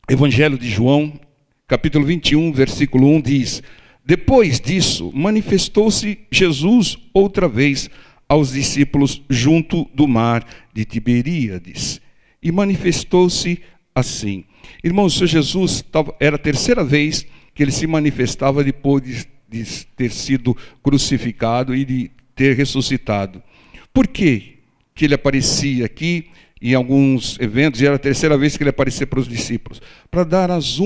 Evangelho de João, capítulo 21, versículo 1 diz: depois disso, manifestou-se Jesus outra vez aos discípulos junto do mar de Tiberíades. E manifestou-se assim. Irmãos, o Senhor Jesus era a terceira vez que ele se manifestava depois de ter sido crucificado e de ter ressuscitado. Por que ele aparecia aqui em alguns eventos, e era a terceira vez que ele aparecia para os discípulos? Para dar as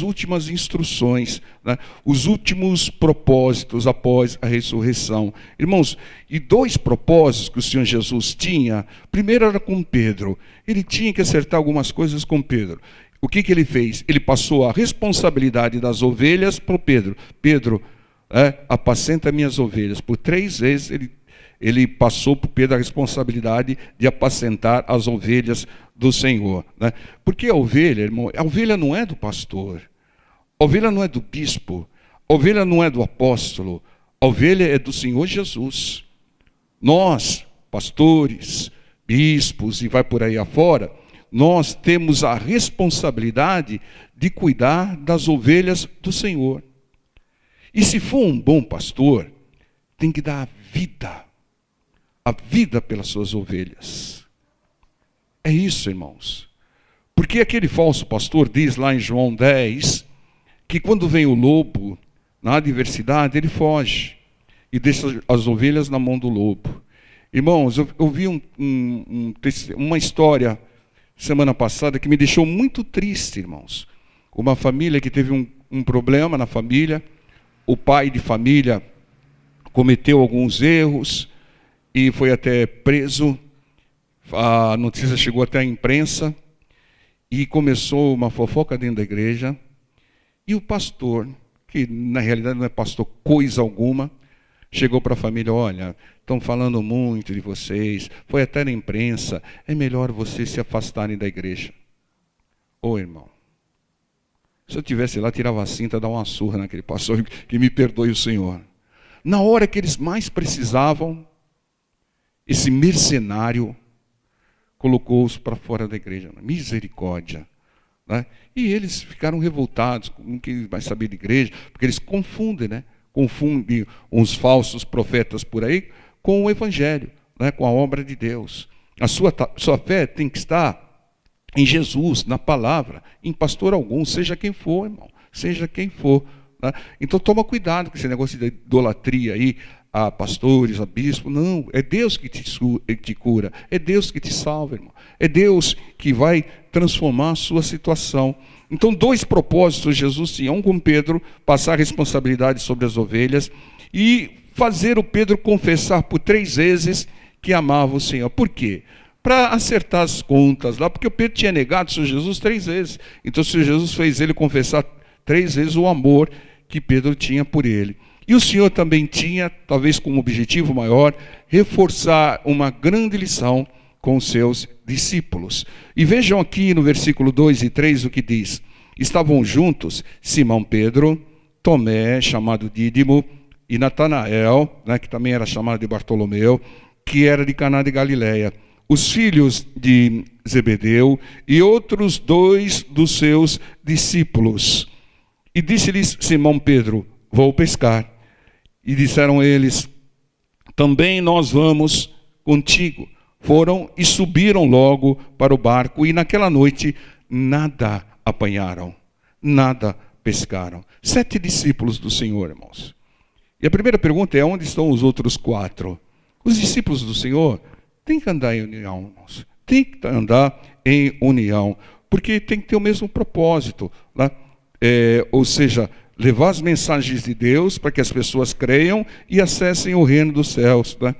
últimas instruções, né? Os últimos propósitos após a ressurreição. Irmãos, e dois propósitos que o Senhor Jesus tinha. Primeiro era com Pedro. Ele tinha que acertar algumas coisas com Pedro. O que ele fez? Ele passou a responsabilidade das ovelhas para o Pedro. Pedro, apacenta minhas ovelhas. Por 3 vezes ele passou para o Pedro a responsabilidade de apacentar as ovelhas do Senhor, né? Porque a ovelha, irmão, a ovelha não é do pastor, a ovelha não é do bispo, a ovelha não é do apóstolo, a ovelha é do Senhor Jesus. Nós, pastores, bispos e vai por aí afora, nós temos a responsabilidade de cuidar das ovelhas do Senhor. E se for um bom pastor, tem que dar a vida pelas suas ovelhas. É isso, irmãos. Porque aquele falso pastor diz lá em João 10, que quando vem o lobo na adversidade, ele foge e deixa as ovelhas na mão do lobo. Irmãos, eu vi uma história semana passada que me deixou muito triste, irmãos. Uma família que teve um problema na família, o pai de família cometeu alguns erros e foi até preso. A notícia chegou até a imprensa e começou uma fofoca dentro da igreja. E o pastor, que na realidade não é pastor coisa alguma, chegou para a família: olha, estão falando muito de vocês, foi até na imprensa, é melhor vocês se afastarem da igreja. Ô irmão, se eu tivesse lá, tirava a cinta, dava uma surra naquele pastor, que me perdoe o Senhor. Na hora que eles mais precisavam, esse mercenário colocou-os para fora da igreja. Misericórdia. Né? E eles ficaram revoltados, não queriam mais saber de igreja, porque eles confundem, né? Confundem uns falsos profetas por aí com o evangelho, né? Com a obra de Deus. A sua fé tem que estar em Jesus, na palavra, em pastor algum, seja quem for, irmão, seja quem for. Né? Então toma cuidado com esse negócio de idolatria aí, a pastores, a bispo. Não, é Deus que te cura, é Deus que te salva, irmão. É Deus que vai transformar a sua situação. Então, 2 propósitos Jesus tinha: um com Pedro, passar a responsabilidade sobre as ovelhas, e fazer o Pedro confessar por 3 vezes que amava o Senhor. Por quê? Para acertar as contas lá, porque o Pedro tinha negado o Senhor Jesus 3 vezes. Então, o Senhor Jesus fez ele confessar 3 vezes o amor que Pedro tinha por ele. E o Senhor também tinha, talvez com um objetivo maior, reforçar uma grande lição com os seus discípulos. E vejam aqui no versículo 2 e 3 o que diz: estavam juntos Simão Pedro, Tomé, chamado Dídimo, e Natanael, né, que também era chamado de Bartolomeu, que era de Caná de Galileia, os filhos de Zebedeu e outros 2 dos seus discípulos. E disse-lhes Simão Pedro: vou pescar. E disseram eles: também nós vamos contigo. Foram e subiram logo para o barco, e naquela noite nada apanharam, nada pescaram. 7 discípulos do Senhor, irmãos. E a primeira pergunta é: onde estão os outros 4? Os discípulos do Senhor têm que andar em união, irmãos. Tem que andar em união, porque tem que ter o mesmo propósito, né? Ou seja, levar as mensagens de Deus para que as pessoas creiam e acessem o reino dos céus, né?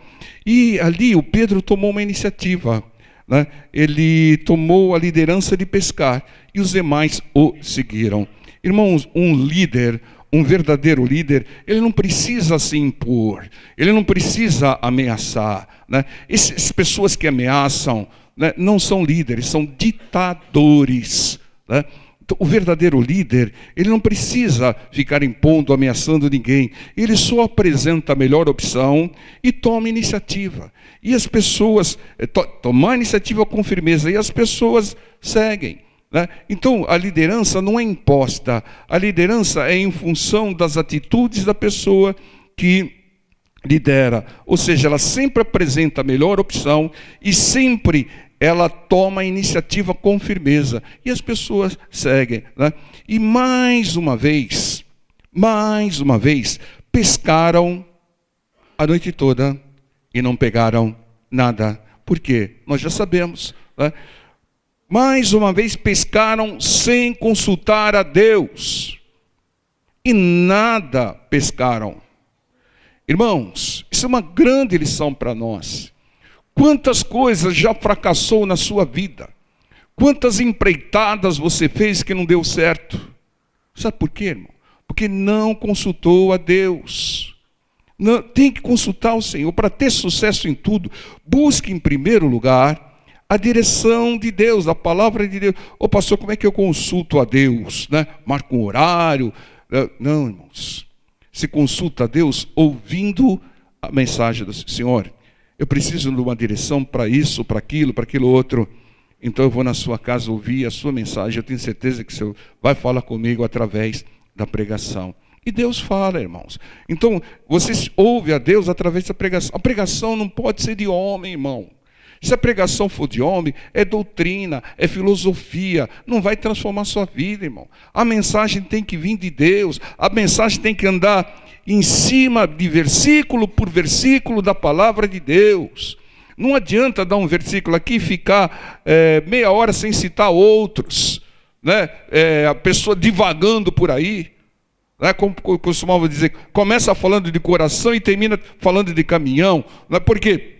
E ali o Pedro tomou uma iniciativa, né? Ele tomou a liderança de pescar e os demais o seguiram. Irmãos, um líder, um verdadeiro líder, ele não precisa se impor, ele não precisa ameaçar, né? Essas pessoas que ameaçam, né, não são líderes, são ditadores, né? O verdadeiro líder, ele não precisa ficar impondo, ameaçando ninguém. Ele só apresenta a melhor opção e toma iniciativa. E as pessoas, tomar iniciativa com firmeza, e as pessoas seguem, né? Então, a liderança não é imposta. A liderança é em função das atitudes da pessoa que lidera. Ou seja, ela sempre apresenta a melhor opção e sempre ela toma a iniciativa com firmeza. E as pessoas seguem, né? E mais uma vez, pescaram a noite toda e não pegaram nada. Por quê? Nós já sabemos, né? Mais uma vez pescaram sem consultar a Deus. E nada pescaram. Irmãos, isso é uma grande lição para nós. Quantas coisas já fracassou na sua vida? Quantas empreitadas você fez que não deu certo? Sabe por quê, irmão? Porque não consultou a Deus. Não, tem que consultar o Senhor para ter sucesso em tudo. Busque em primeiro lugar a direção de Deus, a palavra de Deus. Ô pastor, como é que eu consulto a Deus, né? Marco um horário? Não, irmãos. Se consulta a Deus ouvindo a mensagem do Senhor. Eu preciso de uma direção para isso, para aquilo outro. Então eu vou na sua casa ouvir a sua mensagem. Eu tenho certeza que o Senhor vai falar comigo através da pregação. E Deus fala, irmãos. Então, você ouve a Deus através da pregação. A pregação não pode ser de homem, irmão. Se a pregação for de homem, é doutrina, é filosofia. Não vai transformar a sua vida, irmão. A mensagem tem que vir de Deus. A mensagem tem que andar em cima de versículo por versículo da palavra de Deus. Não adianta dar um versículo aqui e ficar meia hora sem citar outros, né? A pessoa divagando por aí. Como eu costumava dizer, começa falando de coração e termina falando de caminhão. Por quê?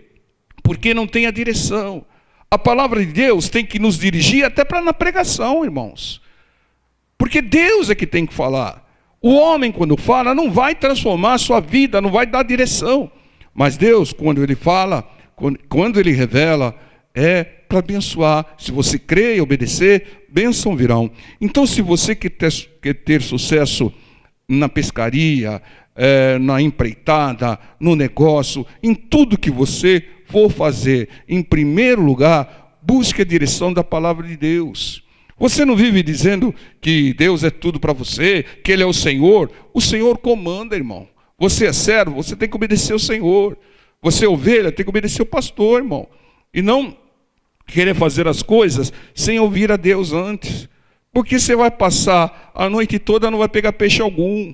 Porque não tem a direção. A palavra de Deus tem que nos dirigir até para na pregação, irmãos. Porque Deus é que tem que falar. O homem, quando fala, não vai transformar a sua vida, não vai dar direção. Mas Deus, quando Ele fala, quando Ele revela, é para abençoar. Se você crer e obedecer, bênção virão. Então, se você quer ter sucesso na pescaria, na empreitada, no negócio, em tudo que você for fazer, em primeiro lugar, busque a direção da palavra de Deus. Você não vive dizendo que Deus é tudo para você, que Ele é o Senhor. O Senhor comanda, irmão. Você é servo, você tem que obedecer ao Senhor. Você é ovelha, tem que obedecer ao pastor, irmão. E não querer fazer as coisas sem ouvir a Deus antes. Porque você vai passar a noite toda e não vai pegar peixe algum.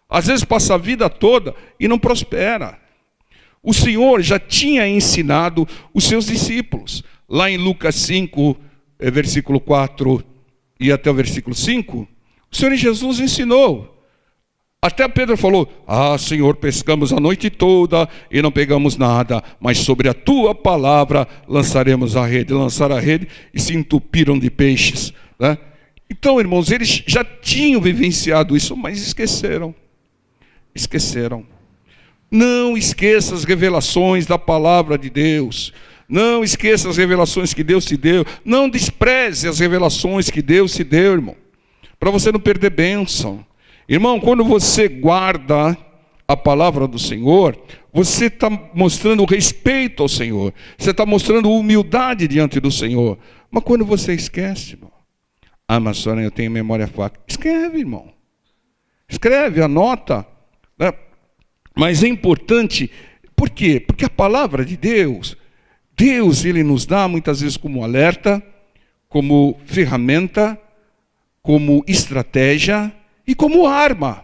Às vezes passa a vida toda e não prospera. O Senhor já tinha ensinado os seus discípulos. Lá em Lucas 5, versículo 4 e até o versículo 5, o Senhor Jesus ensinou. Até Pedro falou: Senhor, pescamos a noite toda e não pegamos nada, mas sobre a tua palavra lançaremos a rede. Lançaram a rede e se entupiram de peixes, né? Então, irmãos, eles já tinham vivenciado isso, mas esqueceram. Não esqueça as revelações da palavra de Deus. Não esqueça as revelações que Deus te deu. Não despreze as revelações que Deus te deu, irmão, para você não perder bênção. Irmão, quando você guarda a palavra do Senhor, você está mostrando respeito ao Senhor. Você está mostrando humildade diante do Senhor. Mas quando você esquece, irmão, mas senhora, eu tenho memória fraca. Escreve, irmão. Escreve, anota, né? Mas é importante, por quê? Porque a palavra de Deus, Ele nos dá muitas vezes como alerta, como ferramenta, como estratégia e como arma.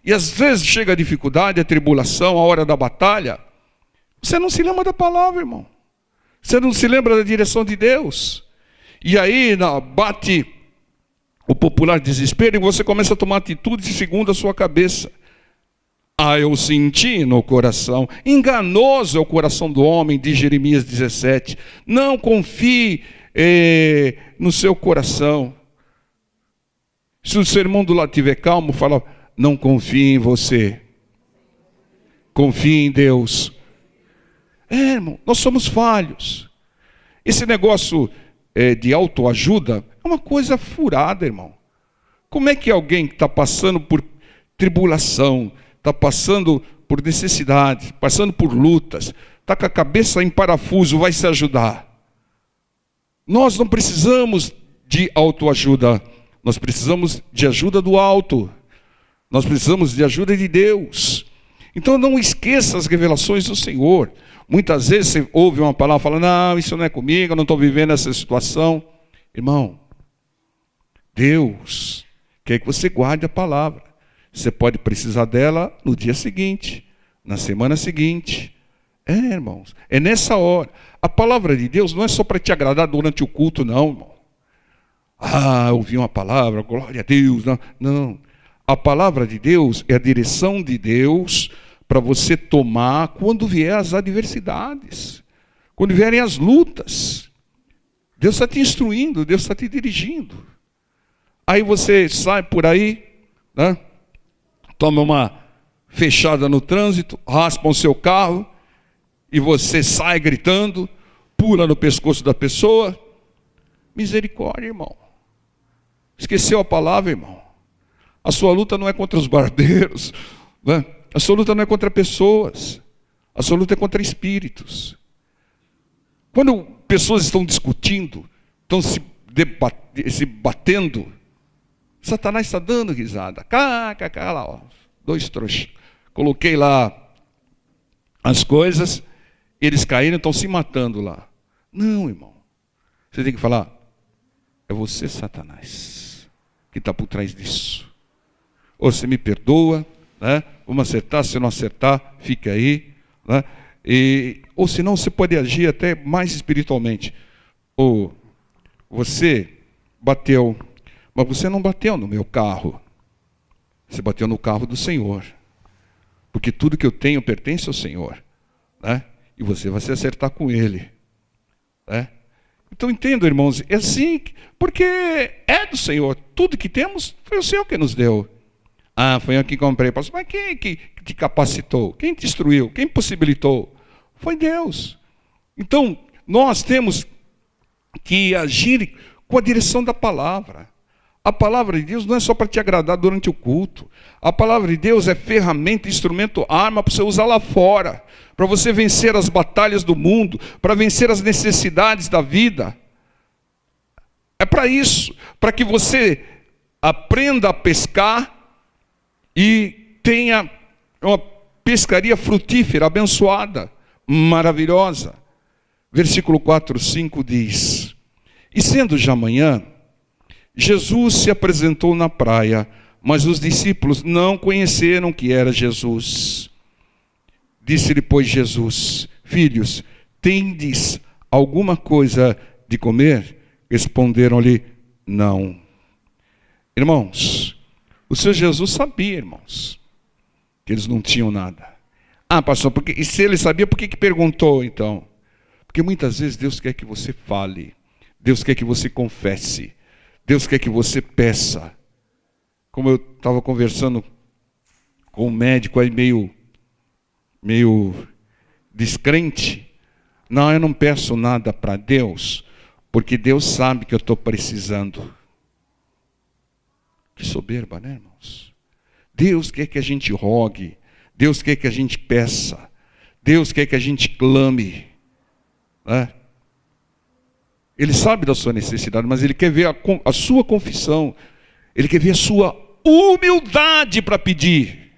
E às vezes chega a dificuldade, a tribulação, a hora da batalha, você não se lembra da palavra, irmão. Você não se lembra da direção de Deus. E aí bate o popular desespero e você começa a tomar atitudes segundo a sua cabeça. Eu senti no coração. Enganoso é o coração do homem, diz Jeremias 17. Não confie no seu coração. Se o seu irmão do lado estiver calmo, fala: não confie em você. Confie em Deus. Irmão, nós somos falhos. Esse negócio de autoajuda é uma coisa furada, irmão. Como é que alguém que está passando por tribulação, está passando por necessidade, passando por lutas, está com a cabeça em parafuso, vai se ajudar? Nós não precisamos de autoajuda. Nós precisamos de ajuda do alto. Nós precisamos de ajuda de Deus. Então não esqueça as revelações do Senhor. Muitas vezes você ouve uma palavra e fala, não, isso não é comigo, eu não estou vivendo essa situação. Irmão, Deus quer que você guarde a palavra. Você pode precisar dela no dia seguinte, na semana seguinte. Irmãos, é nessa hora. A palavra de Deus não é só para te agradar durante o culto, não, irmão. Ouvi uma palavra, glória a Deus. Não, não. A palavra de Deus é a direção de Deus para você tomar quando vier as adversidades, quando vierem as lutas. Deus está te instruindo, Deus está te dirigindo. Aí você sai por aí, né? Toma uma fechada no trânsito, raspa o seu carro, e você sai gritando, pula no pescoço da pessoa. Misericórdia, irmão. Esqueceu a palavra, irmão. A sua luta não é contra os barbeiros, né? A sua luta não é contra pessoas. A sua luta é contra espíritos. Quando pessoas estão discutindo, estão se batendo, Satanás está dando risada. Lá, ó, 2 trouxas. Coloquei lá as coisas, eles caíram, estão se matando lá. Não, irmão. Você tem que falar, é você, Satanás, que está por trás disso. Ou você me perdoa, né? Vamos acertar, se não acertar, fica aí. Né? Ou senão você pode agir até mais espiritualmente. Ou você bateu, mas você não bateu no meu carro. Você bateu no carro do Senhor. Porque tudo que eu tenho pertence ao Senhor. Né? E você vai se acertar com Ele. Né? Então entendo, irmãos, é assim, porque é do Senhor. Tudo que temos foi o Senhor que nos deu. Foi eu que comprei. Mas quem que te capacitou? Quem te instruiu? Quem possibilitou? Foi Deus. Então, nós temos que agir com a direção da palavra. A palavra de Deus não é só para te agradar durante o culto. A palavra de Deus é ferramenta, instrumento, arma para você usar lá fora. Para você vencer as batalhas do mundo, para vencer as necessidades da vida. É para isso, para que você aprenda a pescar e tenha uma pescaria frutífera, abençoada, maravilhosa. Versículo 4, 5 diz: E sendo já manhã, Jesus se apresentou na praia, mas os discípulos não conheceram que era Jesus. Disse-lhe, pois, Jesus: Filhos, tendes alguma coisa de comer? Responderam-lhe, não. Irmãos, o Senhor Jesus sabia, irmãos, que eles não tinham nada. Pastor, e se ele sabia, por que perguntou então? Porque muitas vezes Deus quer que você fale, Deus quer que você confesse, Deus quer que você peça. Como eu estava conversando com um médico aí meio descrente. Não, eu não peço nada para Deus, porque Deus sabe que eu estou precisando. Que soberba, né, irmãos? Deus quer que a gente rogue, Deus quer que a gente peça, Deus quer que a gente clame. Né? Ele sabe da sua necessidade, mas Ele quer ver a sua confissão, Ele quer ver a sua humildade para pedir.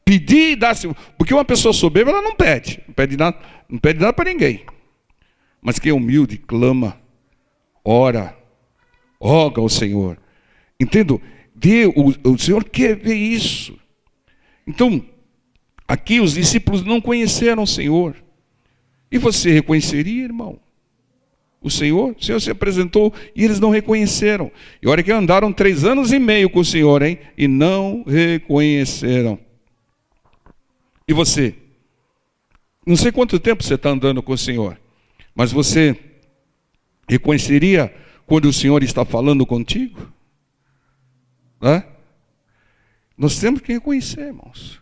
Pedir e dar-se. Porque uma pessoa soberba, ela não pede nada para ninguém. Mas quem é humilde, clama, ora, roga ao Senhor. Entendo? O Senhor quer ver isso. Então, aqui os discípulos não conheceram o Senhor. E você reconheceria, irmão? O Senhor se apresentou e eles não reconheceram. E olha que andaram 3 anos e meio com o Senhor, hein? E não reconheceram. E você? Não sei quanto tempo você está andando com o Senhor, mas você reconheceria quando o Senhor está falando contigo? Né? Nós temos que reconhecer, irmãos.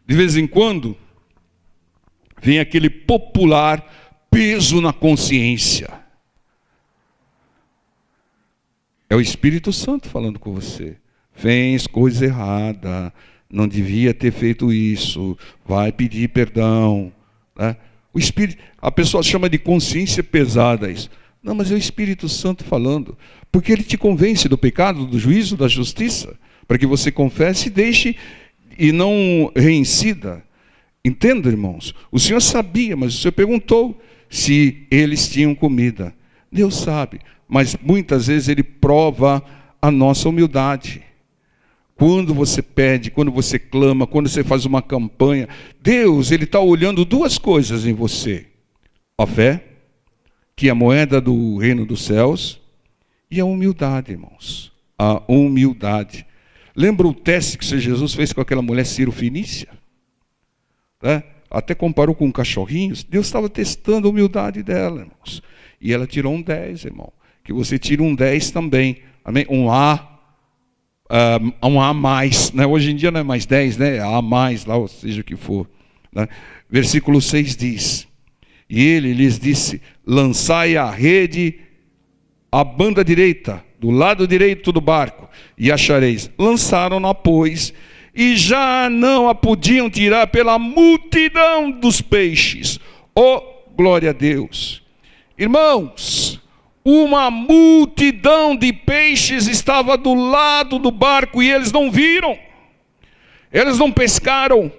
De vez em quando, vem aquele popular peso na consciência. É o Espírito Santo falando com você. Fez coisa errada, não devia ter feito isso, vai pedir perdão. Né? A pessoa chama de consciência pesada isso. Não, mas é o Espírito Santo falando. Porque ele te convence do pecado, do juízo, da justiça, para que você confesse e deixe e não reincida. Entenda, irmãos? O Senhor sabia, mas o Senhor perguntou se eles tinham comida. Deus sabe, mas muitas vezes Ele prova a nossa humildade. Quando você pede, quando você clama, quando você faz uma campanha, Deus, Ele está olhando duas coisas em você. A fé, que é a moeda do reino dos céus, e a humildade, irmãos. A humildade. Lembra o teste que o Senhor Jesus fez com aquela mulher Ciro-Fenícia? Até comparou com cachorrinhos. Deus estava testando a humildade dela, irmãos. E ela tirou um 10, irmão. Que você tira um 10 também. Amém? Um A mais. Né? Hoje em dia não é mais 10, né? A mais, lá, ou seja o que for. Né? Versículo 6 diz: e ele lhes disse: lançai a rede à banda direita, do lado direito do barco, e achareis. Lançaram-na, pois, e já não a podiam tirar pela multidão dos peixes. Oh, glória a Deus! Irmãos, uma multidão de peixes estava do lado do barco e eles não viram. Eles não pescaram.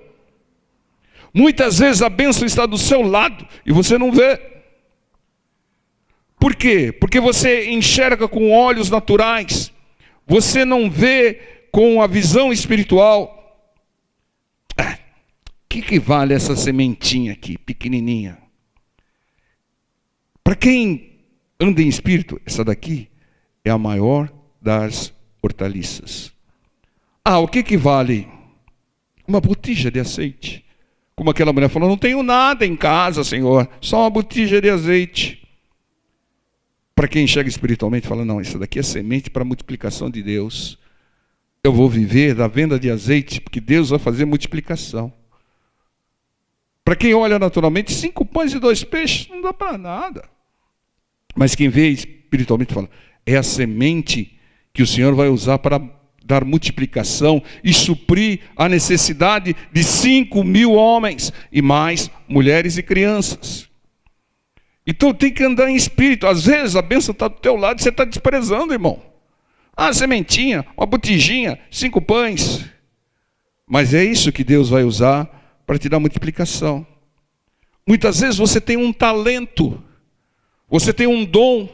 Muitas vezes a bênção está do seu lado e você não vê. Por quê? Porque você enxerga com olhos naturais. Você não vê com a visão espiritual. O que vale essa sementinha aqui, pequenininha? Para quem anda em espírito, essa daqui é a maior das hortaliças. O que vale? Uma botija de azeite. Como aquela mulher falou: não tenho nada em casa, Senhor, só uma botija de azeite. Para quem enxerga espiritualmente, fala: não, isso daqui é semente para a multiplicação de Deus. Eu vou viver da venda de azeite, porque Deus vai fazer multiplicação. Para quem olha naturalmente, 5 pães e 2 peixes, não dá para nada. Mas quem vê espiritualmente fala: é a semente que o Senhor vai usar para dar multiplicação e suprir a necessidade de 5.000 homens e mais mulheres e crianças. Então tem que andar em espírito. Às vezes a bênção está do teu lado e você está desprezando, irmão. Sementinha, uma botijinha, 5 pães. Mas é isso que Deus vai usar para te dar multiplicação. Muitas vezes você tem um talento, você tem um dom,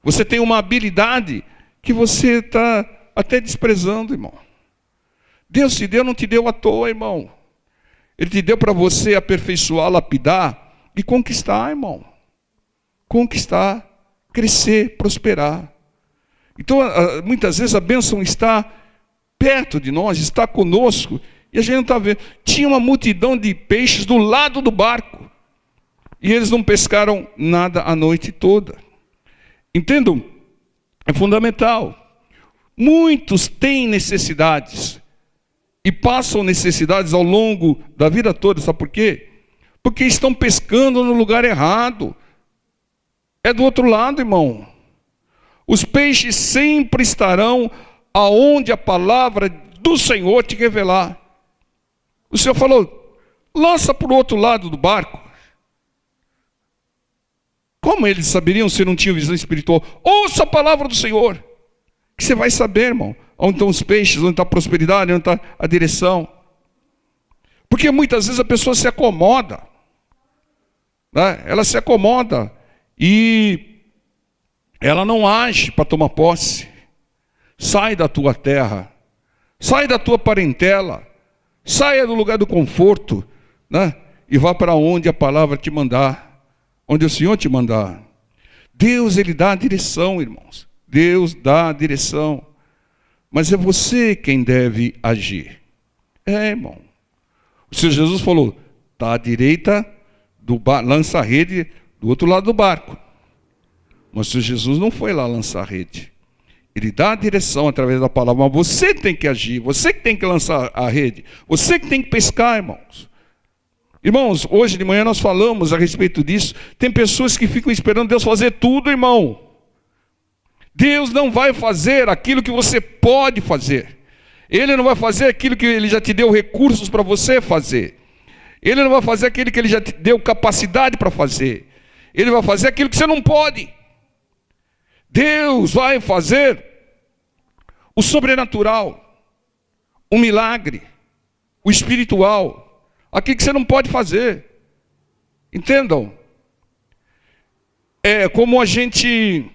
você tem uma habilidade que você está até desprezando, irmão. Deus te deu, não te deu à toa, irmão. Ele te deu para você aperfeiçoar, lapidar e conquistar, irmão. Conquistar, crescer, prosperar. Então, muitas vezes a bênção está perto de nós, está conosco, e a gente não está vendo. Tinha uma multidão de peixes do lado do barco, e eles não pescaram nada a noite toda. Entendam? É fundamental. Muitos têm necessidades, e passam necessidades ao longo da vida toda. Sabe por quê? Porque estão pescando no lugar errado. É do outro lado, irmão. Os peixes sempre estarão aonde a palavra do Senhor te revelar. O Senhor falou: lança para o outro lado do barco. Como eles saberiam se não tinham visão espiritual? Ouça a palavra do Senhor, que você vai saber, irmão, onde estão os peixes, onde está a prosperidade, onde está a direção. Porque muitas vezes a pessoa se acomoda, né? Ela se acomoda e ela não age para tomar posse. Sai da tua terra, sai da tua parentela, saia do lugar do conforto, né? E vá para onde a palavra te mandar, onde o Senhor te mandar. Deus, Ele dá a direção, irmãos. Deus dá a direção. Mas é você quem deve agir. Irmão. O Senhor Jesus falou: está à direita do barco, lança a rede do outro lado do barco. Mas o Senhor Jesus não foi lá lançar a rede. Ele dá a direção através da palavra, mas você tem que agir, você que tem que lançar a rede, você que tem que pescar, irmãos. Irmãos, hoje de manhã nós falamos a respeito disso. Tem pessoas que ficam esperando Deus fazer tudo, irmão. Deus não vai fazer aquilo que você pode fazer. Ele não vai fazer aquilo que Ele já te deu recursos para você fazer. Ele não vai fazer aquilo que Ele já te deu capacidade para fazer. Ele vai fazer aquilo que você não pode. Deus vai fazer o sobrenatural, o milagre, o espiritual, aquilo que você não pode fazer. Entendam? É como a gente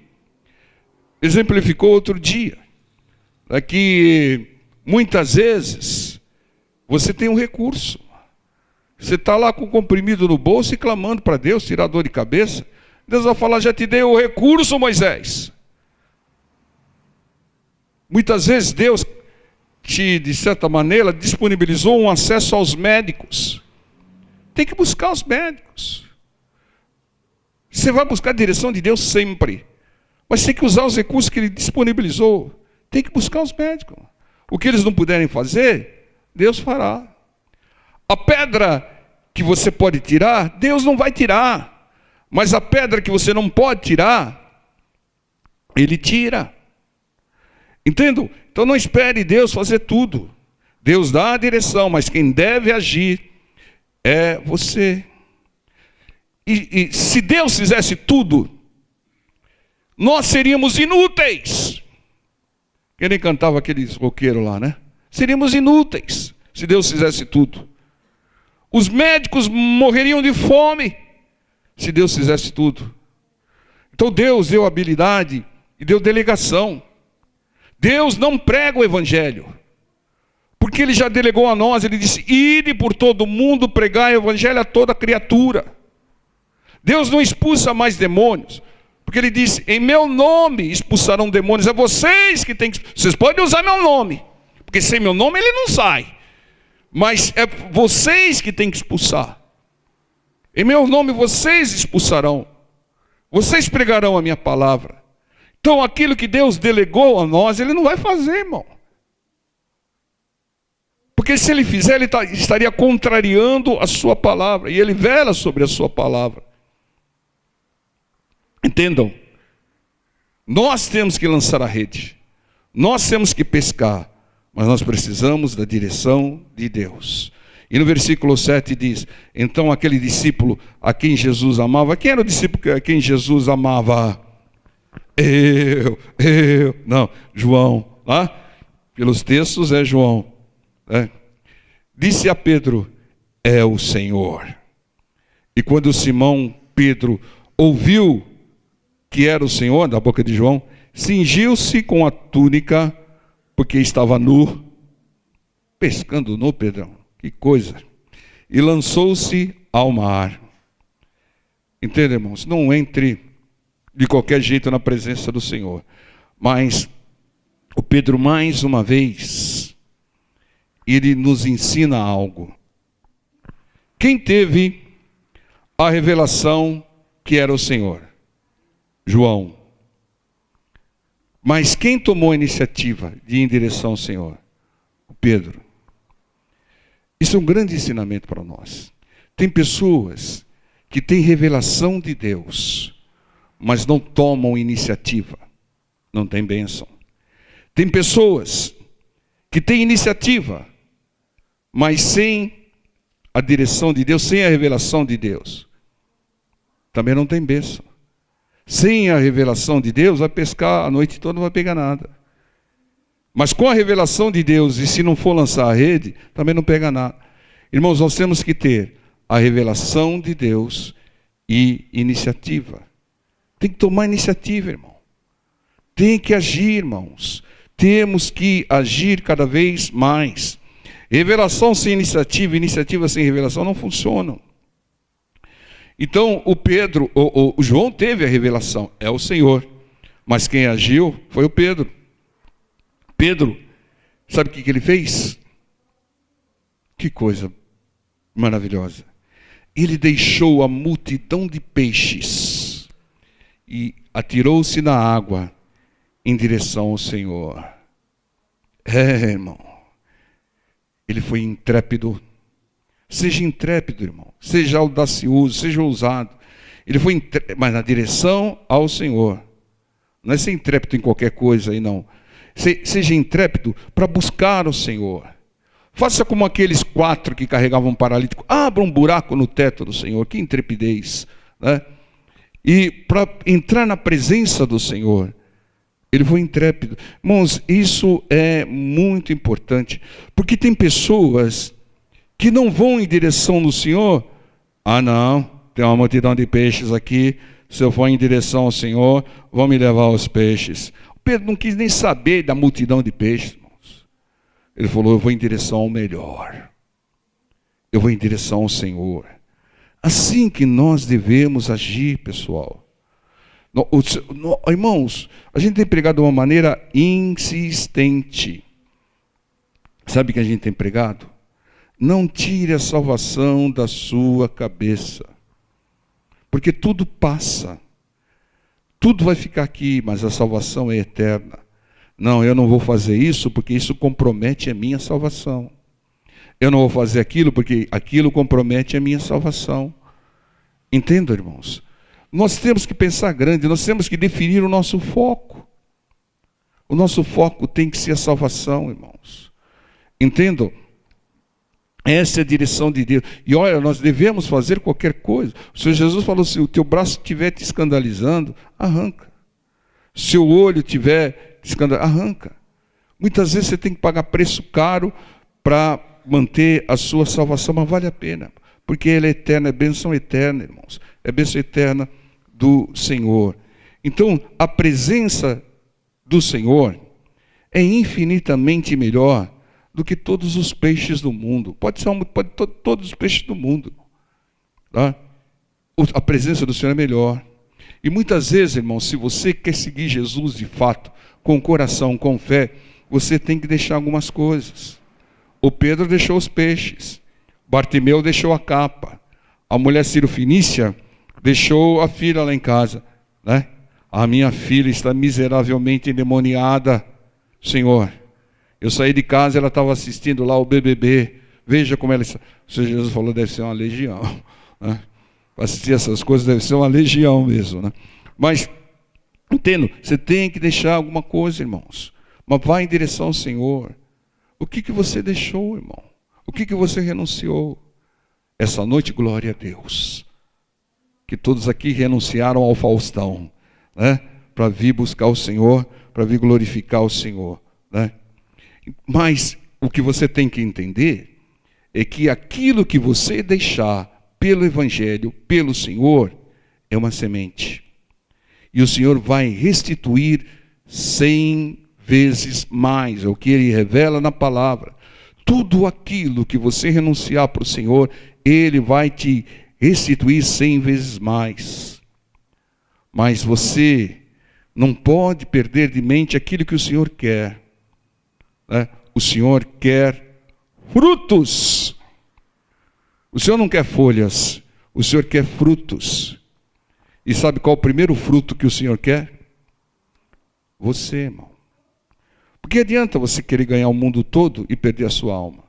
exemplificou outro dia, é que muitas vezes você tem um recurso, você está lá com o comprimido no bolso e clamando para Deus tirar a dor de cabeça. Deus vai falar: já te dei o recurso, Moisés. Muitas vezes Deus de certa maneira, disponibilizou um acesso aos médicos. Tem que buscar os médicos. Você vai buscar a direção de Deus sempre, mas tem que usar os recursos que Ele disponibilizou. Tem que buscar os médicos. O que eles não puderem fazer, Deus fará. A pedra que você pode tirar, Deus não vai tirar. Mas a pedra que você não pode tirar, Ele tira. Entendam? Então não espere Deus fazer tudo. Deus dá a direção, mas quem deve agir é você. E se Deus fizesse tudo, nós seríamos inúteis. Quem nem cantava aqueles roqueiros lá, né? Seríamos inúteis se Deus fizesse tudo. Os médicos morreriam de fome se Deus fizesse tudo. Então Deus deu habilidade e deu delegação. Deus não prega o evangelho, porque Ele já delegou a nós. Ele disse: ide por todo mundo pregar o evangelho a toda criatura. Deus não expulsa mais demônios, porque Ele disse: em meu nome expulsarão demônios. É vocês que têm que... Vocês podem usar meu nome, porque sem meu nome ele não sai, mas é vocês que têm que expulsar. Em meu nome vocês expulsarão, vocês pregarão a minha palavra. Então aquilo que Deus delegou a nós, Ele não vai fazer, irmão. Porque se Ele fizer, Ele estaria contrariando a sua palavra, e Ele vela sobre a sua palavra. Entendam? Nós temos que lançar a rede, nós temos que pescar, mas nós precisamos da direção de Deus. E no versículo 7 diz: então aquele discípulo a quem Jesus amava... Quem era o discípulo a quem Jesus amava? Não, João. Pelos textos é João. Disse a Pedro: é o Senhor. E quando Simão Pedro ouviu que era o Senhor, da boca de João, cingiu-se com a túnica, porque estava nu. Pescando nu, Pedrão, que coisa. E lançou-se ao mar. Entende, irmãos? Não entre de qualquer jeito na presença do Senhor. Mas o Pedro, mais uma vez, ele nos ensina algo. Quem teve a revelação que era o Senhor? João. Mas quem tomou a iniciativa de ir em direção ao Senhor? O Pedro. Isso é um grande ensinamento para nós. Tem pessoas que têm revelação de Deus, mas não tomam iniciativa, não tem bênção. Tem pessoas que têm iniciativa, mas sem a direção de Deus, sem a revelação de Deus, também não tem bênção. Sem a revelação de Deus, vai pescar a noite toda, não vai pegar nada. Mas com a revelação de Deus, e se não for lançar a rede, também não pega nada. Irmãos, nós temos que ter a revelação de Deus e iniciativa. Tem que tomar iniciativa, irmão. Tem que agir, irmãos. Temos que agir cada vez mais. Revelação sem iniciativa, iniciativa sem revelação não funcionam. Então, o João teve a revelação, é o Senhor. Mas quem agiu foi o Pedro. Pedro, sabe o que ele fez? Que coisa maravilhosa. Ele deixou a multidão de peixes e atirou-se na água em direção ao Senhor. Irmão. Ele foi intrépido. Seja intrépido, irmão. Seja audacioso, seja ousado. Ele foi mas na direção ao Senhor. Não é ser intrépido em qualquer coisa aí, não. Seja intrépido para buscar o Senhor. Faça como aqueles 4 que carregavam um paralítico. Abra um buraco no teto do Senhor. Que intrepidez, né? E para entrar na presença do Senhor, Ele foi intrépido. Irmãos, isso é muito importante, porque tem pessoas que não vão em direção do Senhor. Ah, não, tem uma multidão de peixes aqui, se eu for em direção ao Senhor, vão me levar aos peixes. Pedro não quis nem saber da multidão de peixes, irmãos. Ele falou, eu vou em direção ao melhor. Eu vou em direção ao Senhor. Assim que nós devemos agir, pessoal. Irmãos, a gente tem pregado de uma maneira insistente. Sabe o que a gente tem pregado? Não tire a salvação da sua cabeça. Porque tudo passa. Tudo vai ficar aqui, mas a salvação é eterna. Não, eu não vou fazer isso porque isso compromete a minha salvação. Eu não vou fazer aquilo porque aquilo compromete a minha salvação. Entendam, irmãos? Nós temos que pensar grande, nós temos que definir o nosso foco. O nosso foco tem que ser a salvação, irmãos. Entendam? Essa é a direção de Deus. E olha, nós devemos fazer qualquer coisa. O Senhor Jesus falou, se o teu braço estiver te escandalizando, arranca. Se o olho estiver te escandalizando, arranca. Muitas vezes você tem que pagar preço caro para manter a sua salvação, mas vale a pena. Porque ela é eterna, é bênção eterna, irmãos. É bênção eterna do Senhor. Então, a presença do Senhor é infinitamente melhor do que todos os peixes do mundo. Pode ser todos os peixes do mundo. Tá? A presença do Senhor é melhor. E muitas vezes, irmãos, se você quer seguir Jesus de fato, com coração, com fé, você tem que deixar algumas coisas. O Pedro deixou os peixes. Bartimeu deixou a capa. A mulher Ciro-Fenícia deixou a filha lá em casa, né? A minha filha está miseravelmente endemoniada, Senhor. Eu saí de casa, ela estava assistindo lá o BBB. Veja como ela está. O Senhor Jesus falou, deve ser uma legião, né? Para assistir essas coisas deve ser uma legião mesmo, né? Mas, entendo, você tem que deixar alguma coisa, irmãos. Mas vá em direção ao Senhor. O que você deixou, irmão? O que você renunciou? Essa noite, glória a Deus. Que todos aqui renunciaram ao Faustão, né? Para vir buscar o Senhor, para vir glorificar o Senhor, né? Mas o que você tem que entender é que aquilo que você deixar pelo Evangelho, pelo Senhor, é uma semente. E o Senhor vai restituir 100 vezes mais, é o que Ele revela na palavra. Tudo aquilo que você renunciar para o Senhor, Ele vai te restituir 100 vezes mais. Mas você não pode perder de mente aquilo que o Senhor quer, né? O Senhor quer frutos. O Senhor não quer folhas, o Senhor quer frutos. E sabe qual é o primeiro fruto que o Senhor quer? Você, irmão. Porque adianta você querer ganhar o mundo todo e perder a sua alma?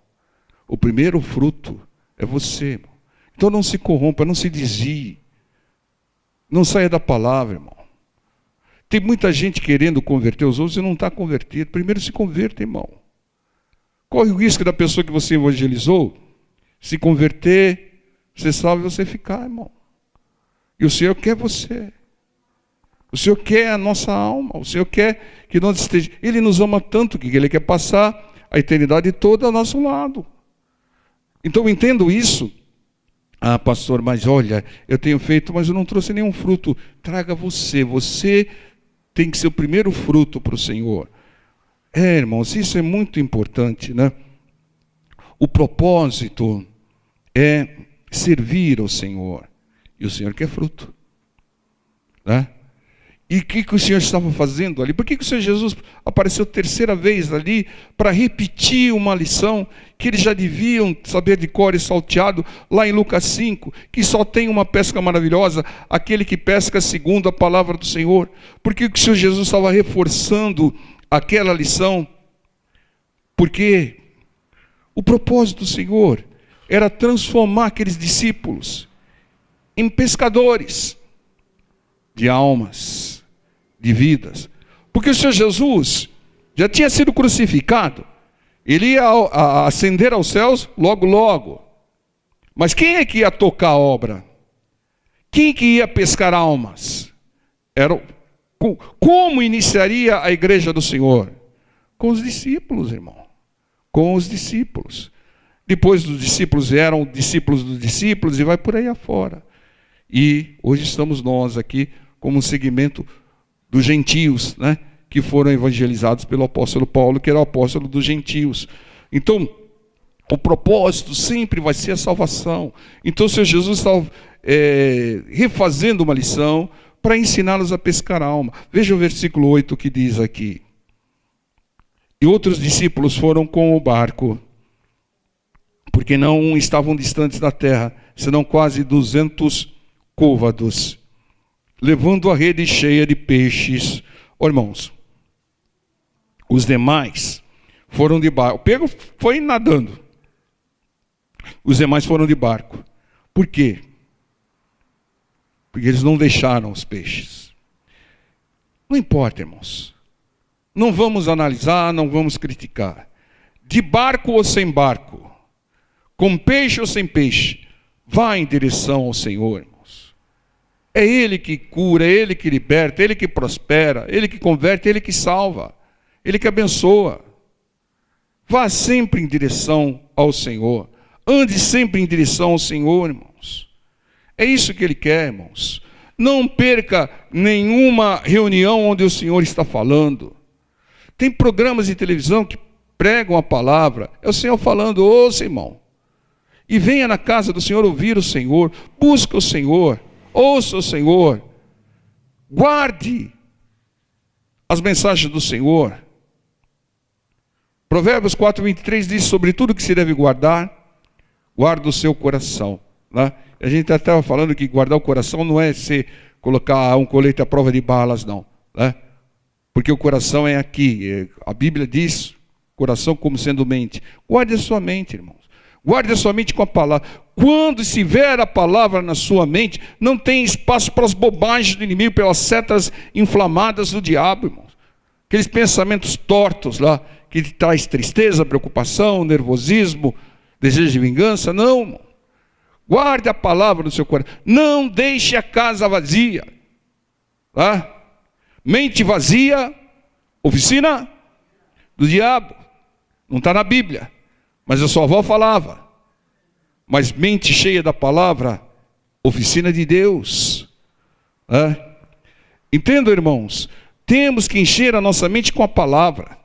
O primeiro fruto é você, irmão. Então não se corrompa, não se desvie. Não saia da palavra, irmão. Tem muita gente querendo converter os outros e não está convertido. Primeiro se converta, irmão. Corre o risco da pessoa que você evangelizou se converter, você salva e você ficar, irmão. E o Senhor quer você. O Senhor quer a nossa alma. O Senhor quer que nós estejamos. Ele nos ama tanto que Ele quer passar a eternidade toda ao nosso lado. Então eu entendo isso. Ah, pastor, mas olha, eu tenho feito, mas eu não trouxe nenhum fruto. Traga você. Você tem que ser o primeiro fruto para o Senhor. Irmãos, isso é muito importante, né? O propósito é servir ao Senhor. E o Senhor quer fruto, né? E o que o Senhor estava fazendo ali? Por que o Senhor Jesus apareceu terceira vez ali para repetir uma lição que eles já deviam saber de cor e salteado lá em Lucas 5, que só tem uma pesca maravilhosa, aquele que pesca segundo a palavra do Senhor? Por que o Senhor Jesus estava reforçando aquela lição? Porque o propósito do Senhor era transformar aqueles discípulos em pescadores de almas, de vidas. Porque o Senhor Jesus já tinha sido crucificado. Ele ia ascender aos céus logo, logo. Mas quem é que ia tocar a obra? Quem que ia pescar almas? Era Como iniciaria a igreja do Senhor? Com os discípulos, irmão. Com os discípulos. Depois dos discípulos vieram discípulos dos discípulos e vai por aí afora. E hoje estamos nós aqui como um segmento dos gentios, né? Que foram evangelizados pelo apóstolo Paulo, que era o apóstolo dos gentios. Então, o propósito sempre vai ser a salvação. Então, o Senhor Jesus está refazendo uma lição para ensiná-los a pescar a alma. Veja o versículo 8 que diz aqui. E outros discípulos foram com o barco, porque não estavam distantes da terra, senão quase 200 côvados, levando a rede cheia de peixes. Oh, irmãos, os demais foram de barco. O Pedro foi nadando. Os demais foram de barco. Por quê? Porque eles não deixaram os peixes. Não importa, irmãos. Não vamos analisar, não vamos criticar. De barco ou sem barco, com peixe ou sem peixe, vá em direção ao Senhor, irmãos. É Ele que cura, é Ele que liberta, é Ele que prospera, é Ele que converte, é Ele que salva, é Ele que abençoa. Vá sempre em direção ao Senhor. Ande sempre em direção ao Senhor, irmãos. É isso que Ele quer, irmãos. Não perca nenhuma reunião onde o Senhor está falando. Tem programas de televisão que pregam a palavra. É o Senhor falando, ouça, irmão. E venha na casa do Senhor ouvir o Senhor. Busque o Senhor. Ouça o Senhor. Guarde as mensagens do Senhor. Provérbios 4:23 diz, sobre tudo que se deve guardar, guarda o seu coração. Né? A gente até estava falando que guardar o coração não é você colocar um colete à prova de balas, não. Né? Porque o coração é aqui. A Bíblia diz, coração como sendo mente. Guarde a sua mente, irmãos. Guarde a sua mente com a palavra. Quando estiver a palavra na sua mente, não tem espaço para as bobagens do inimigo, pelas setas inflamadas do diabo, irmãos. Aqueles pensamentos tortos lá, que traz tristeza, preocupação, nervosismo, desejo de vingança. Não, irmão. Guarde a palavra no seu coração. Não deixe a casa vazia. Tá? Mente vazia, oficina do diabo. Não está na Bíblia. Mas a sua avó falava. Mas mente cheia da palavra, oficina de Deus. Entendam, irmãos? Temos que encher a nossa mente com a palavra.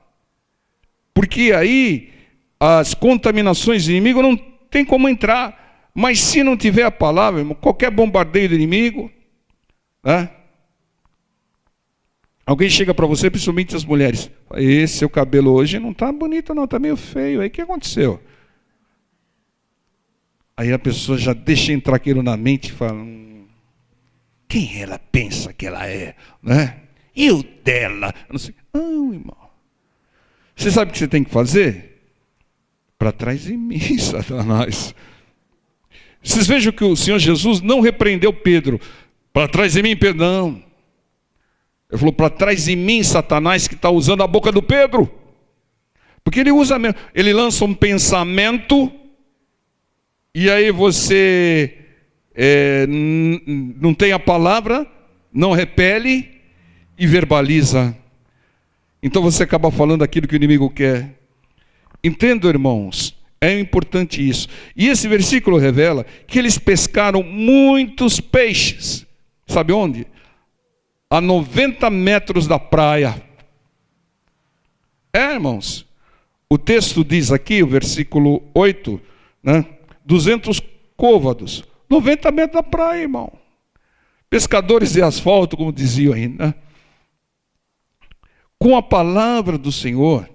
Porque aí as contaminações do inimigo não tem como entrar. Mas se não tiver a palavra, irmão, qualquer bombardeio do inimigo, alguém chega para você, principalmente as mulheres, esse seu cabelo hoje não está bonito não, está meio feio, aí o que aconteceu? Aí a pessoa já deixa entrar aquilo na mente e fala, quem ela pensa que ela é? Né? E o dela? Não sei. Não, irmão. Você sabe o que você tem que fazer? Para trás de mim, Satanás. Vocês vejam que o Senhor Jesus não repreendeu Pedro. Para trás de mim, Pedro, não. Ele falou, para trás de mim, Satanás, que está usando a boca do Pedro. Porque ele usa mesmo. Ele lança um pensamento, e aí você não tem a palavra, não repele e verbaliza. Então você acaba falando aquilo que o inimigo quer. Entendam, irmãos, é importante isso. E esse versículo revela que eles pescaram muitos peixes. Sabe onde? A 90 metros da praia. Irmãos, o texto diz aqui, o versículo 8, 200 côvados, 90 metros da praia, irmão. Pescadores de asfalto, como diziam ainda. Com a palavra do Senhor,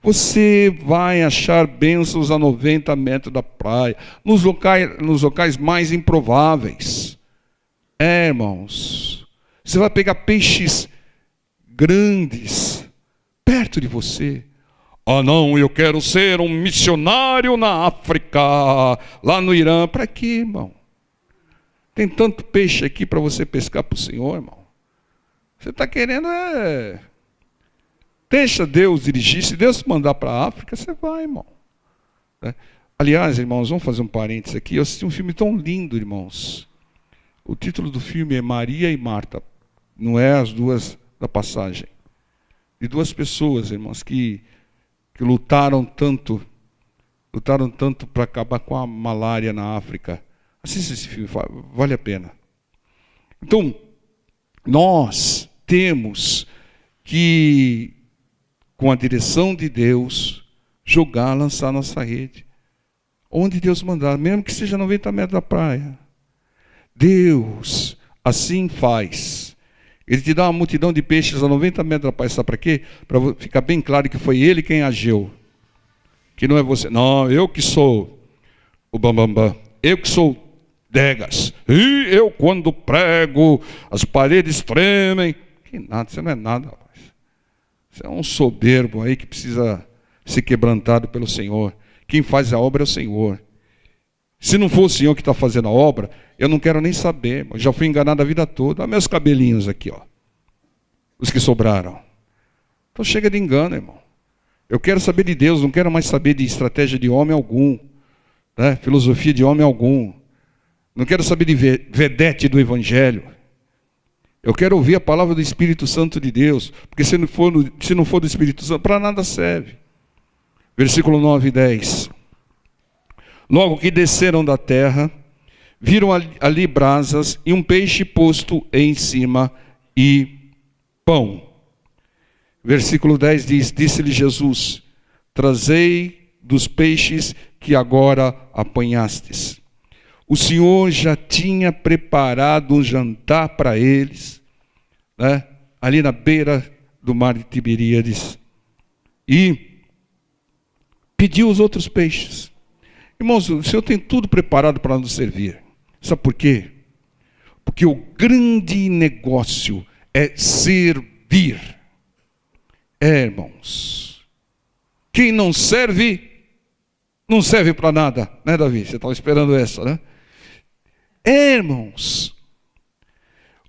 você vai achar bênçãos a 90 metros da praia, nos locais mais improváveis. Irmãos, você vai pegar peixes grandes, perto de você. Não, eu quero ser um missionário na África, lá no Irã. Para quê, irmão? Tem tanto peixe aqui para você pescar para o Senhor, irmão. Você está querendo deixa Deus dirigir. Se Deus te mandar para a África, você vai, irmão. Aliás, irmãos, vamos fazer um parênteses aqui. Eu assisti um filme tão lindo, irmãos. O título do filme é Maria e Marta. Não é as duas da passagem de duas pessoas, irmãos, que lutaram tanto para acabar com a malária na África. Assista esse filme, vale a pena. Então, nós temos que, com a direção de Deus, lançar nossa rede. Onde Deus mandar, mesmo que seja 90 metros da praia. Deus assim faz. Ele te dá uma multidão de peixes a 90 metros da praia. Sabe para quê? Para ficar bem claro que foi Ele quem agiu. Que não é você. Não, eu que sou o bambambam. Eu que sou Degas. E eu quando prego, as paredes tremem. Que nada, você não é nada, rapaz. Você é um soberbo aí que precisa ser quebrantado pelo Senhor. Quem faz a obra é o Senhor. Se não for o Senhor que está fazendo a obra, eu não quero nem saber. Eu já fui enganado a vida toda. Olha meus cabelinhos aqui, ó. Os que sobraram. Então chega de engano, irmão. Eu quero saber de Deus, não quero mais saber de estratégia de homem algum, né? Filosofia de homem algum. Não quero saber de vedete do Evangelho. Eu quero ouvir a palavra do Espírito Santo de Deus, porque se não for do Espírito Santo, para nada serve. Versículo 9 e 10. Logo que desceram da terra, viram ali brasas e um peixe posto em cima e pão. Versículo 10 diz, disse-lhe Jesus, trazei dos peixes que agora apanhastes. O Senhor já tinha preparado um jantar para eles, né? Ali na beira do mar de Tiberíades. E pediu os outros peixes. Irmãos, o Senhor tem tudo preparado para nos servir. Sabe por quê? Porque o grande negócio é servir. Irmãos. Quem não serve para nada. Né, Davi? Você estava esperando essa, né? Irmãos.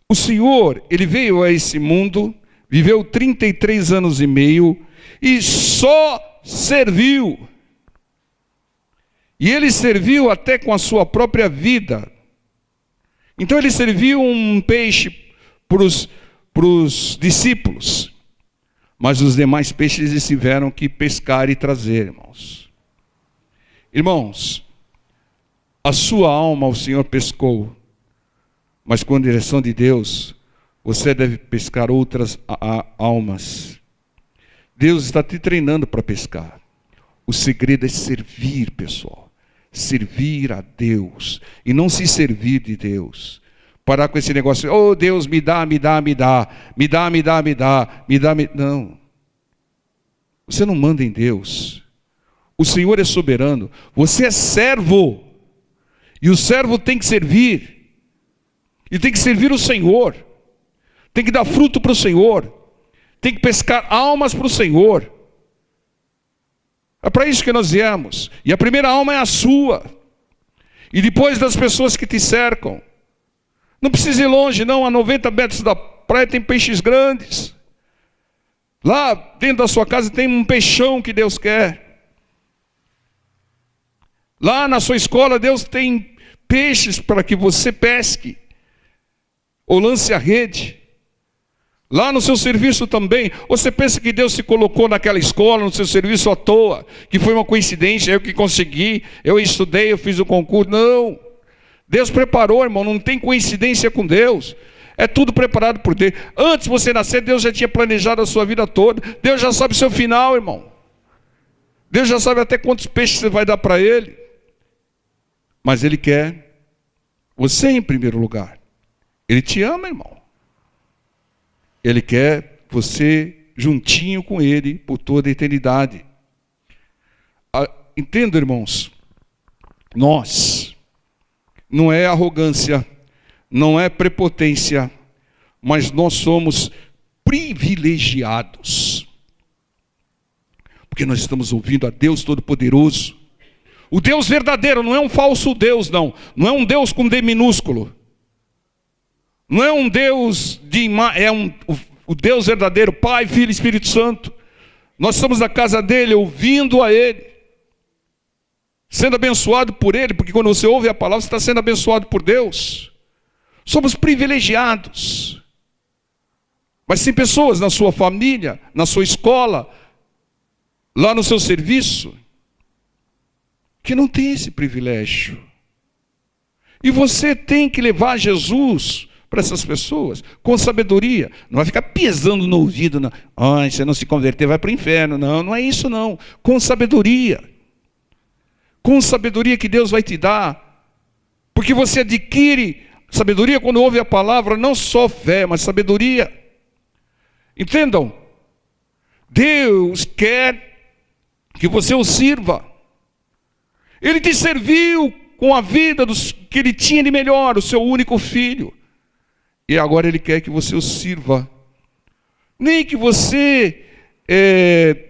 O Senhor, Ele veio a esse mundo, viveu 33 anos e meio e só serviu. E Ele serviu até com a sua própria vida. Então Ele serviu um peixe para os discípulos. Mas os demais peixes eles tiveram que pescar e trazer, irmãos. Irmãos, a sua alma o Senhor pescou. Mas com a direção de Deus, você deve pescar outras almas. Deus está te treinando para pescar. O segredo é servir, pessoal. Servir a Deus. E não se servir de Deus. Parar com esse negócio, oh Deus, me dá. Não. Você não manda em Deus. O Senhor é soberano. Você é servo. E o servo tem que servir. E tem que servir o Senhor. Tem que dar fruto para o Senhor. Tem que pescar almas para o Senhor. É para isso que nós viemos. E a primeira alma é a sua. E depois das pessoas que te cercam. Não precisa ir longe, não. A 90 metros da praia tem peixes grandes. Lá dentro da sua casa tem um peixão que Deus quer. Lá na sua escola Deus tem peixes para que você pesque. Ou lance a rede. Lá no seu serviço também. Você pensa que Deus se colocou naquela escola, no seu serviço à toa, que foi uma coincidência, eu que consegui, eu estudei, eu fiz o concurso. Não. Deus preparou, irmão, não tem coincidência com Deus. É tudo preparado por Deus. Antes de você nascer, Deus já tinha planejado a sua vida toda. Deus já sabe o seu final, irmão. Deus já sabe até quantos peixes você vai dar para Ele. Mas Ele quer você em primeiro lugar. Ele te ama, irmão. Ele quer você juntinho com Ele por toda a eternidade. Entenda, irmãos, nós, não é arrogância, não é prepotência, mas nós somos privilegiados. Porque nós estamos ouvindo a Deus Todo-Poderoso. O Deus verdadeiro, não é um falso Deus, não. Não é um Deus com D minúsculo. Não é um Deus o Deus verdadeiro, Pai, Filho e Espírito Santo. Nós estamos na casa dele, ouvindo a Ele, sendo abençoado por Ele, porque quando você ouve a palavra, você está sendo abençoado por Deus. Somos privilegiados. Mas tem pessoas na sua família, na sua escola, lá no seu serviço, que não tem esse privilégio. E você tem que levar Jesus para essas pessoas com sabedoria. Não vai ficar pesando no ouvido, não. Ah, se não se converter vai para o inferno. Não, não é isso não. Com sabedoria. Com sabedoria que Deus vai te dar. Porque você adquire sabedoria quando ouve a palavra, não só fé, mas sabedoria. Entendam? Deus quer que você o sirva. Ele te serviu com a vida que ele tinha de melhor, o seu único filho. E agora ele quer que você o sirva. Nem que você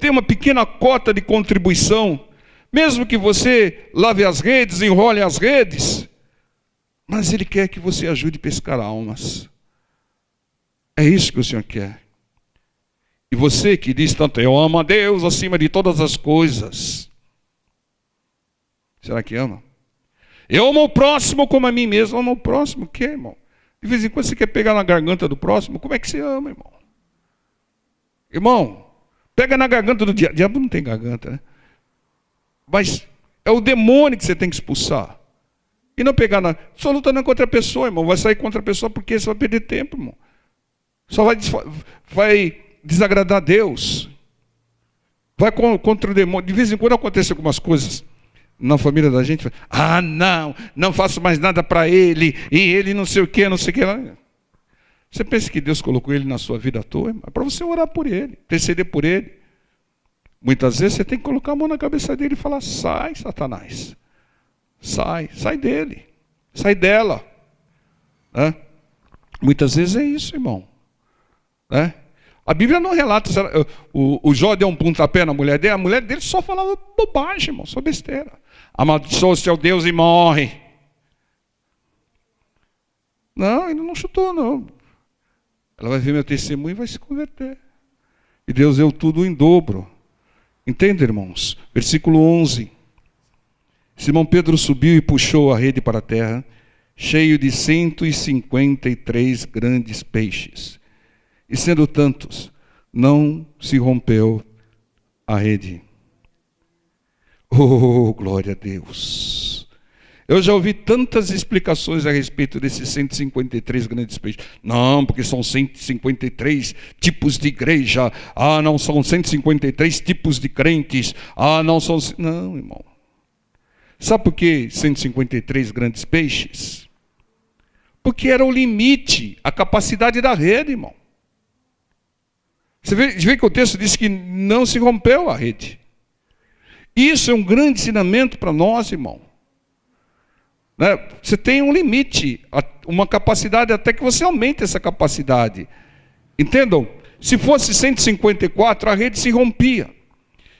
tenha uma pequena cota de contribuição, mesmo que você lave as redes, enrole as redes, mas ele quer que você ajude a pescar almas. É isso que o Senhor quer. E você que diz tanto, eu amo a Deus acima de todas as coisas. Será que ama? Eu amo o próximo como a mim mesmo. Amo o próximo o quê, irmão? De vez em quando você quer pegar na garganta do próximo. Como é que você ama, irmão? Irmão, pega na garganta do diabo. Diabo não tem garganta, né? Mas é o demônio que você tem que expulsar. E não pegar na... Só lutando contra a pessoa, irmão. Vai sair contra a pessoa porque você vai perder tempo, irmão. Só vai desagradar a Deus. Vai contra o demônio. De vez em quando acontece algumas coisas na família da gente. Ah, não faço mais nada para ele. E ele não sei o que, não sei o que lá. Você pensa que Deus colocou ele na sua vida à toa? É para você orar por ele, interceder por ele. Muitas vezes você tem que colocar a mão na cabeça dele e falar, sai, Satanás. Sai dele. Sai dela. Muitas vezes é isso, irmão. A Bíblia não relata, o Jó deu um pontapé na mulher dele, a mulher dele só falava bobagem, irmão, só besteira. Amaldiçoa o seu Deus e morre. Não, ele não chutou, não. Ela vai ver meu testemunho e vai se converter. E Deus deu tudo em dobro. Entende, irmãos? Versículo 11. Simão Pedro subiu e puxou a rede para a terra, cheio de 153 grandes peixes. E sendo tantos, não se rompeu a rede. Oh, glória a Deus! Eu já ouvi tantas explicações a respeito desses 153 grandes peixes. Não, porque são 153 tipos de igreja. Ah, não, são 153 tipos de crentes. Ah, não, são... Não, irmão. Sabe por que 153 grandes peixes? Porque era o limite, a capacidade da rede, irmão. Você vê que o texto diz que não se rompeu a rede. Isso é um grande ensinamento para nós, irmão. Você tem um limite, uma capacidade, até que você aumente essa capacidade. Entendam? Se fosse 154, a rede se rompia.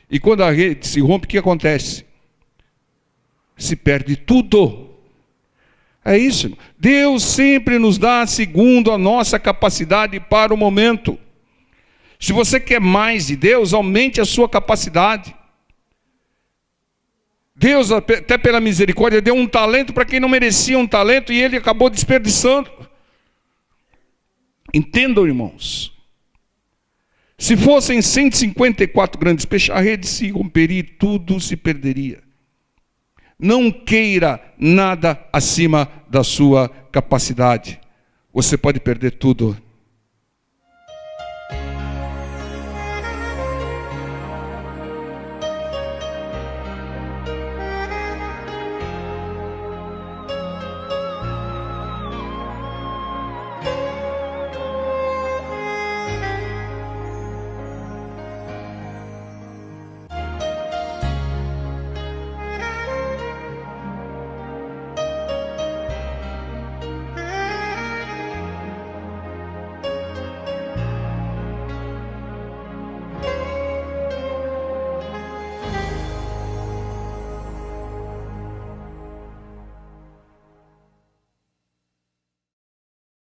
E quando a rede se rompe, o que acontece? Se perde tudo. É isso, irmão. Deus sempre nos dá segundo a nossa capacidade para o momento. Se você quer mais de Deus, aumente a sua capacidade. Deus, até pela misericórdia, deu um talento para quem não merecia um talento e ele acabou desperdiçando. Entendam, irmãos. Se fossem 154 grandes peixes, a rede se romperia e tudo se perderia. Não queira nada acima da sua capacidade. Você pode perder tudo.